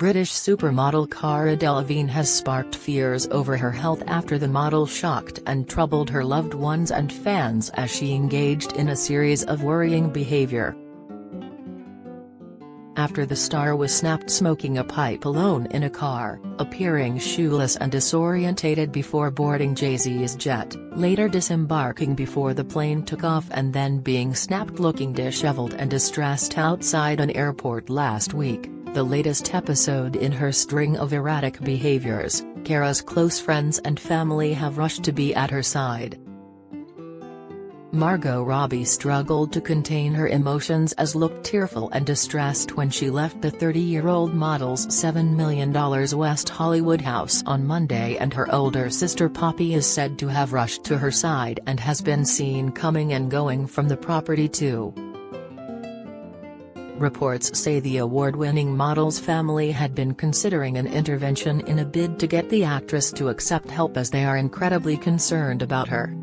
British supermodel Cara Delevingne has sparked fears over her health after the model shocked and troubled her loved ones and fans as she engaged in a series of worrying behavior. After the star was snapped smoking a pipe alone in a car, appearing shoeless and disorientated before boarding Jay-Z's jet, later disembarking before the plane took off and then being snapped looking disheveled and distressed outside an airport last week, the latest episode in her string of erratic behaviors, Cara's close friends and family have rushed to be at her side. Margot Robbie struggled to contain her emotions as looked tearful and distressed when she left the 30-year-old model's $7 million West Hollywood house on Monday, and her older sister Poppy is said to have rushed to her side and has been seen coming and going from the property too. Reports say the award-winning model's family had been considering an intervention in a bid to get the actress to accept help, as they are incredibly concerned about her.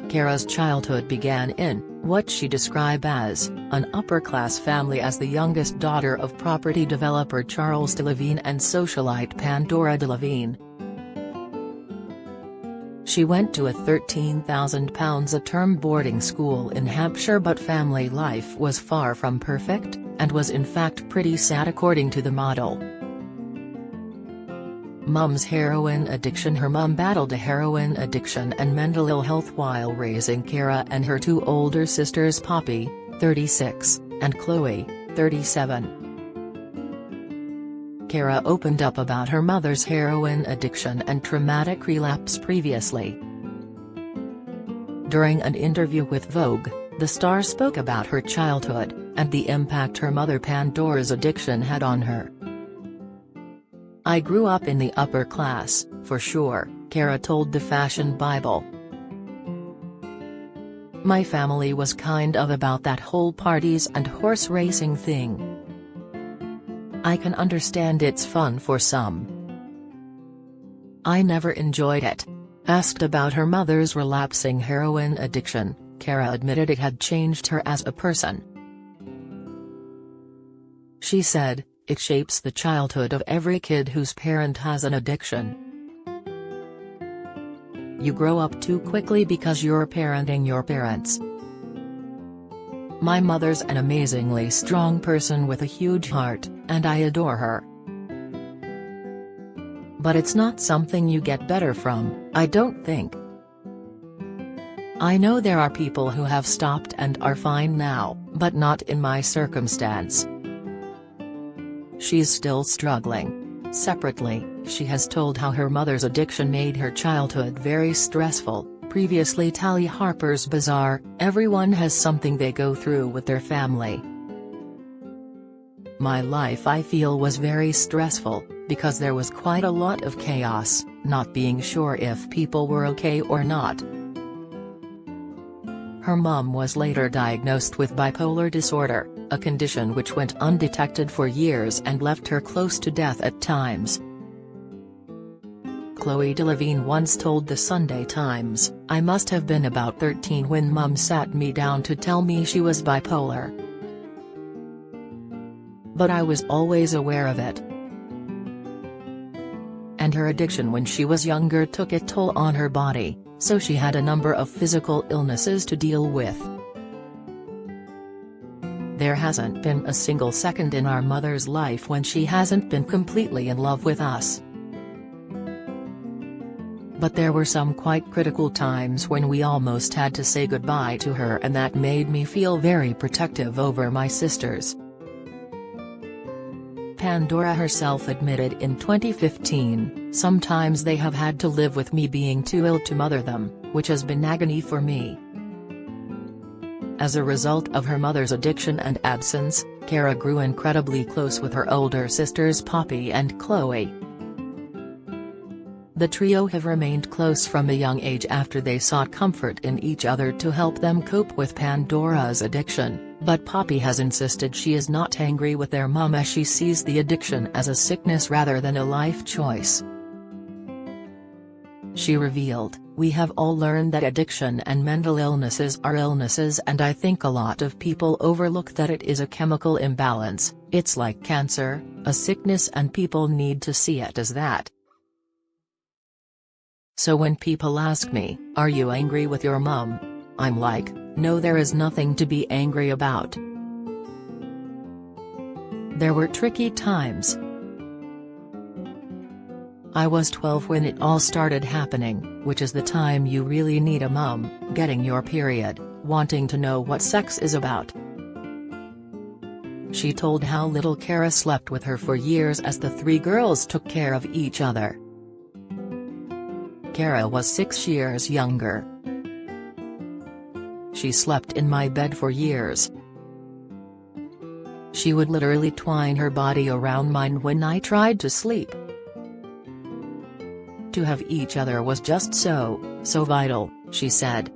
Cara's childhood began in, what she described as, an upper-class family as the youngest daughter of property developer Cara Delevingne and socialite Cara Delevingne. She went to a £13,000 a term boarding school in Hampshire, but family life was far from perfect, and was in fact pretty sad according to the model. Mum's heroin addiction. Her mum battled a heroin addiction and mental ill health while raising Cara and her two older sisters Poppy, 36, and Chloe, 37. Cara opened up about her mother's heroin addiction and traumatic relapse previously. During an interview with Vogue, the star spoke about her childhood, and the impact her mother Pandora's addiction had on her. "I grew up in the upper class, for sure," Cara told the Fashion Bible. "My family was kind of about that whole parties and horse racing thing. I can understand it's fun for some. I never enjoyed it." Asked about her mother's relapsing heroin addiction, Cara admitted it had changed her as a person. She said, "It shapes the childhood of every kid whose parent has an addiction. You grow up too quickly because you're parenting your parents. My mother's an amazingly strong person with a huge heart, and I adore her. But it's not something you get better from, I don't think. I know there are people who have stopped and are fine now, but not in my circumstance." She's still struggling. Separately, she has told how her mother's addiction made her childhood very stressful. Previously Tally Harper's Bazaar, "Everyone has something they go through with their family. My life I feel was very stressful, because there was quite a lot of chaos, not being sure if people were okay or not." Her mum was later diagnosed with bipolar disorder, a condition which went undetected for years and left her close to death at times. Chloe Delevingne once told the Sunday Times, "I must have been about 13 when Mum sat me down to tell me she was bipolar. But I was always aware of it. And her addiction when she was younger took a toll on her body, so she had a number of physical illnesses to deal with. There hasn't been a single second in our mother's life when she hasn't been completely in love with us. But there were some quite critical times when we almost had to say goodbye to her, and that made me feel very protective over my sisters." Pandora herself admitted in 2015, "Sometimes they have had to live with me being too ill to mother them, which has been agony for me." As a result of her mother's addiction and absence, Cara grew incredibly close with her older sisters Poppy and Chloe. The trio have remained close from a young age after they sought comfort in each other to help them cope with Pandora's addiction, but Poppy has insisted she is not angry with their mum as she sees the addiction as a sickness rather than a life choice. She revealed, "We have all learned that addiction and mental illnesses are illnesses, and I think a lot of people overlook that it is a chemical imbalance, It's like cancer, a sickness, and people need to see it as that. So when people ask me, "Are you angry with your mom?" I'm like, no, there is nothing to be angry about. There were tricky times. I was 12 when it all started happening, which is the time you really need a mom, getting your period, wanting to know what sex is about. She told how little Cara slept with her for years as the three girls took care of each other. Cara was 6 years younger. She slept in my bed for years. She would literally twine her body around mine when I tried to sleep. To have each other was just so vital, she said.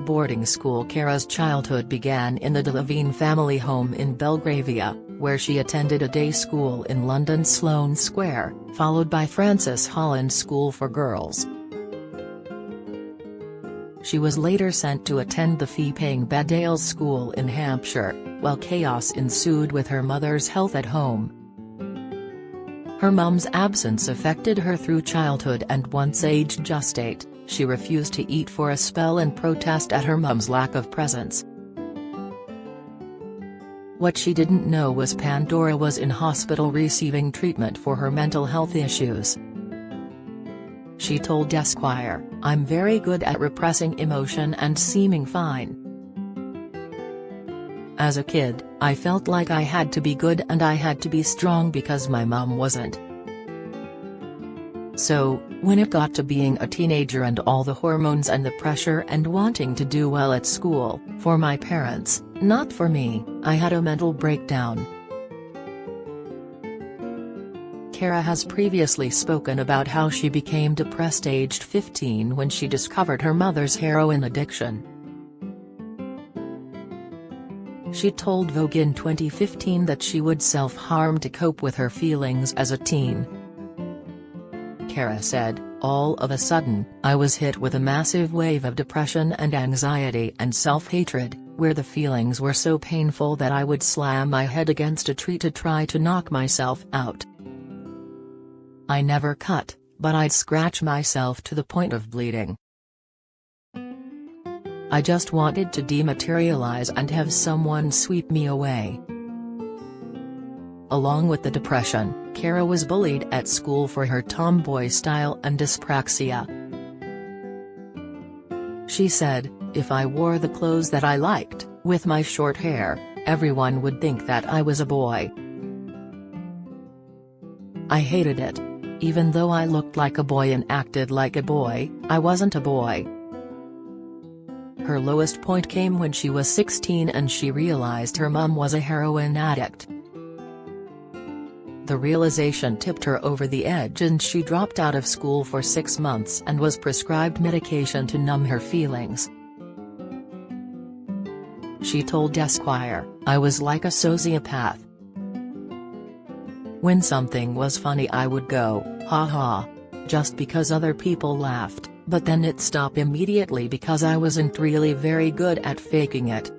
Boarding school. Cara's childhood began in the Delevingne family home in Belgravia, where she attended a day school in London's Sloane Square, followed by Francis Holland School for Girls. She was later sent to attend the fee-paying Bedales School in Hampshire, while chaos ensued with her mother's health at home. Her mum's absence affected her through childhood, and once aged just 8, she refused to eat for a spell in protest at her mum's lack of presence. What she didn't know was Pandora was in hospital receiving treatment for her mental health issues. She told Esquire, "I'm very good at repressing emotion and seeming fine. As a kid, I felt like I had to be good and I had to be strong because my mom wasn't. So, when it got to being a teenager and all the hormones and the pressure and wanting to do well at school, for my parents, not for me, I had a mental breakdown." Cara has previously spoken about how she became depressed aged 15 when she discovered her mother's heroin addiction. She told Vogue in 2015 that she would self-harm to cope with her feelings as a teen. Cara said, "All of a sudden, I was hit with a massive wave of depression and anxiety and self-hatred, where the feelings were so painful that I would slam my head against a tree to try to knock myself out. I never cut, but I'd scratch myself to the point of bleeding. I just wanted to dematerialize and have someone sweep me away." Along with the depression, Cara was bullied at school for her tomboy style and dyspraxia. She said, "If I wore the clothes that I liked, with my short hair, everyone would think that I was a boy. I hated it. Even though I looked like a boy and acted like a boy, I wasn't a boy." Her lowest point came when she was 16 and she realized her mom was a heroin addict. The realization tipped her over the edge and she dropped out of school for 6 months and was prescribed medication to numb her feelings. She told Esquire, "I was like a sociopath. When something was funny I would go, ha ha, just because other people laughed, but then it'd stop immediately because I wasn't really very good at faking it."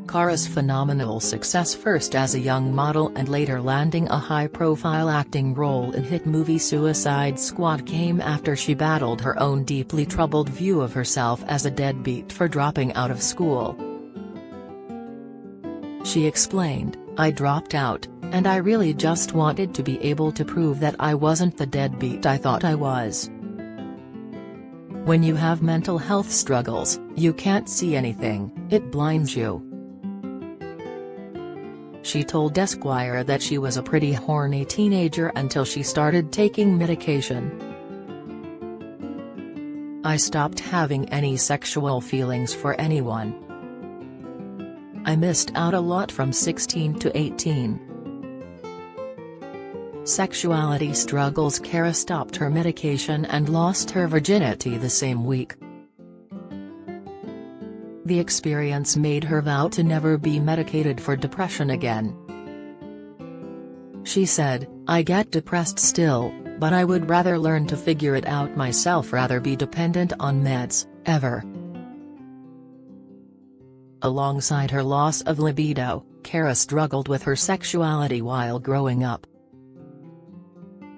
Cara's phenomenal success, first as a young model and later landing a high-profile acting role in hit movie Suicide Squad, came after she battled her own deeply troubled view of herself as a deadbeat for dropping out of school. She explained, "I dropped out, and I really just wanted to be able to prove that I wasn't the deadbeat I thought I was. When you have mental health struggles, you can't see anything, it blinds you." She told Esquire that she was a pretty horny teenager until she started taking medication. "I stopped having any sexual feelings for anyone. I missed out a lot from 16 to 18. Sexuality struggles." Cara stopped her medication and lost her virginity the same week. The experience made her vow to never be medicated for depression again. She said, "I get depressed still, but I would rather learn to figure it out myself rather be dependent on meds, ever." Alongside her loss of libido, Cara struggled with her sexuality while growing up.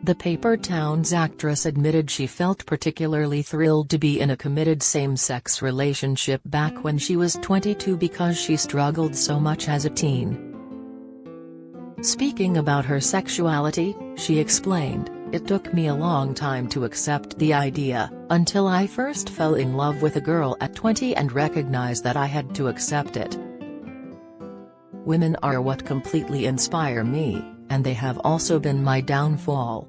The Paper Towns actress admitted she felt particularly thrilled to be in a committed same-sex relationship back when she was 22 because she struggled so much as a teen. Speaking about her sexuality, she explained, "It took me a long time to accept the idea, until I first fell in love with a girl at 20 and recognized that I had to accept it. Women are what completely inspire me, and they have also been my downfall."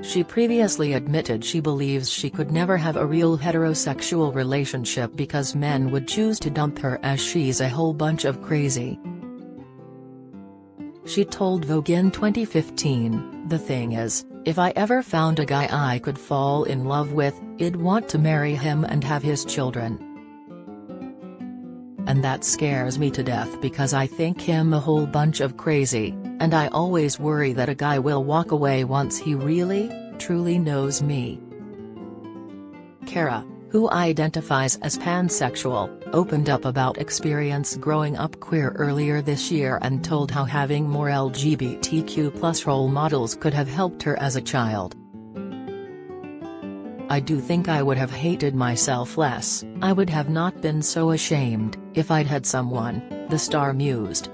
She previously admitted she believes she could never have a real heterosexual relationship because men would choose to dump her as she's a whole bunch of crazy. She told Vogue in 2015, "The thing is, if I ever found a guy I could fall in love with, I'd want to marry him and have his children. And that scares me to death because I think him a whole bunch of crazy, and I always worry that a guy will walk away once he really, truly knows me." Cara, who identifies as pansexual, opened up about experience growing up queer earlier this year and told how having more LGBTQ+ role models could have helped her as a child. "I do think I would have hated myself less, I would have not been so ashamed, if I'd had someone," the star mused.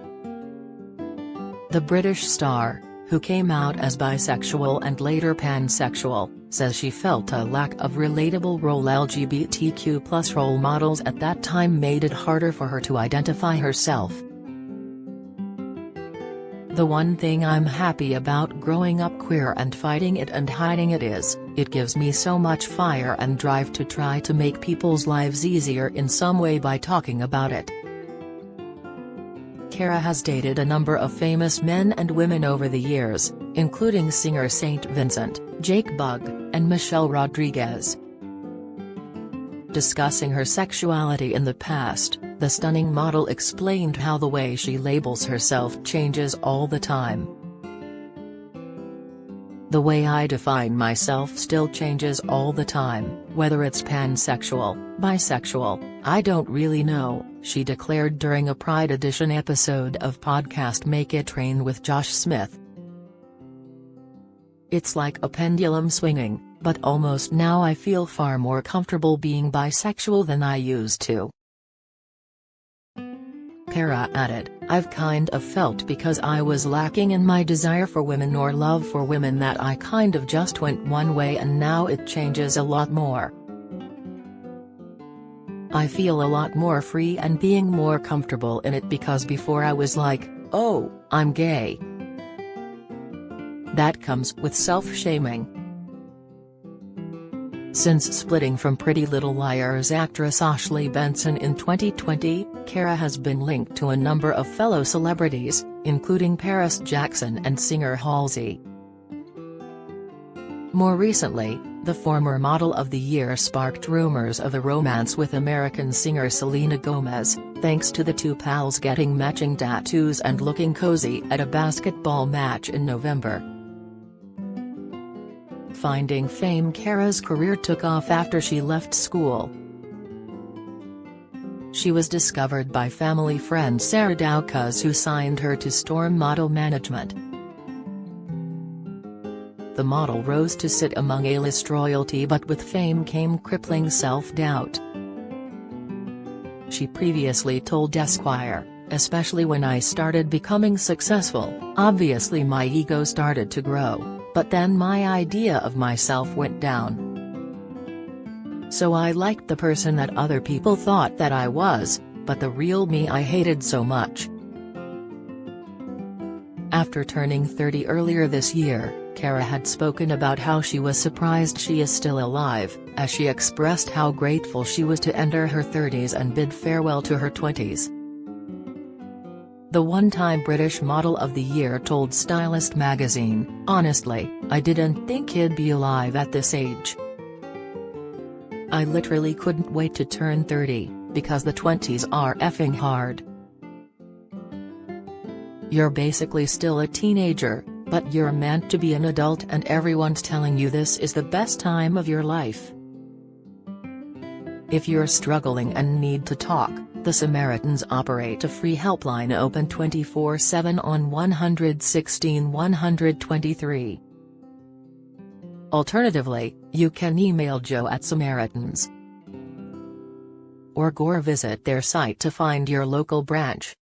The British star, who came out as bisexual and later pansexual, says she felt a lack of relatable LGBTQ+ role models at that time made it harder for her to identify herself. "The one thing I'm happy about growing up queer and fighting it and hiding it is, it gives me so much fire and drive to try to make people's lives easier in some way by talking about it." Cara has dated a number of famous men and women over the years, including singer St. Vincent, Jake Bugg, and Michelle Rodriguez. Discussing her sexuality in the past, the stunning model explained how the way she labels herself changes all the time. "The way I define myself still changes all the time, whether it's pansexual, bisexual, I don't really know," she declared during a Pride Edition episode of podcast Make It Rain with Josh Smith. "It's like a pendulum swinging, but almost now I feel far more comfortable being bisexual than I used to." Cara added, "I've kind of felt because I was lacking in my desire for women or love for women that I kind of just went one way and now it changes a lot more. I feel a lot more free and being more comfortable in it because before I was like, oh, I'm gay. That comes with self-shaming." Since splitting from Pretty Little Liars actress Ashley Benson in 2020, Cara has been linked to a number of fellow celebrities, including Paris Jackson and singer Halsey. More recently, the former Model of the Year sparked rumors of a romance with American singer Selena Gomez, thanks to the two pals getting matching tattoos and looking cozy at a basketball match in November. Finding fame, Cara's career took off after she left school. She was discovered by family friend Sarah Dowcas, who signed her to Storm Model Management. The model rose to sit among A-list royalty, but with fame came crippling self-doubt. She previously told Esquire, "Especially when I started becoming successful, obviously my ego started to grow, but then my idea of myself went down. So I liked the person that other people thought that I was, but the real me I hated so much." After turning 30 earlier this year, Cara had spoken about how she was surprised she is still alive, as she expressed how grateful she was to enter her 30s and bid farewell to her 20s. The one-time British Model of the Year told Stylist magazine, "Honestly, I didn't think he'd be alive at this age. I literally couldn't wait to turn 30, because the 20s are effing hard. You're basically still a teenager, but you're meant to be an adult and everyone's telling you this is the best time of your life. If you're struggling and need to talk, the Samaritans operate a free helpline open 24/7 on 116 123. Alternatively, you can email Joe at Samaritans.org or visit their site to find your local branch.